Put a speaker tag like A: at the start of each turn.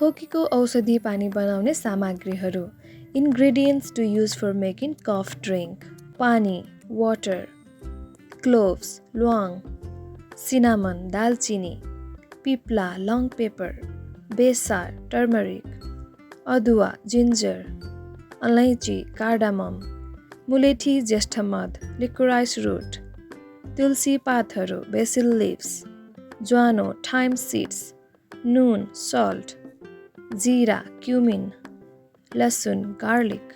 A: खोकीको औषधि पानी बनाउने सामग्रीहरू Ingredients to use for making cough drink पानी water cloves ल्वाङ cinnamon दालचिनी पिप्ला long pepper बेसार turmeric अदुवा ginger अलैँची cardamom मुलेठी ज्येष्ठ मध licorice root तुलसी पातहरू basil leaves ज्वानो thyme seeds नुन salt जीरा cumin लसुन garlic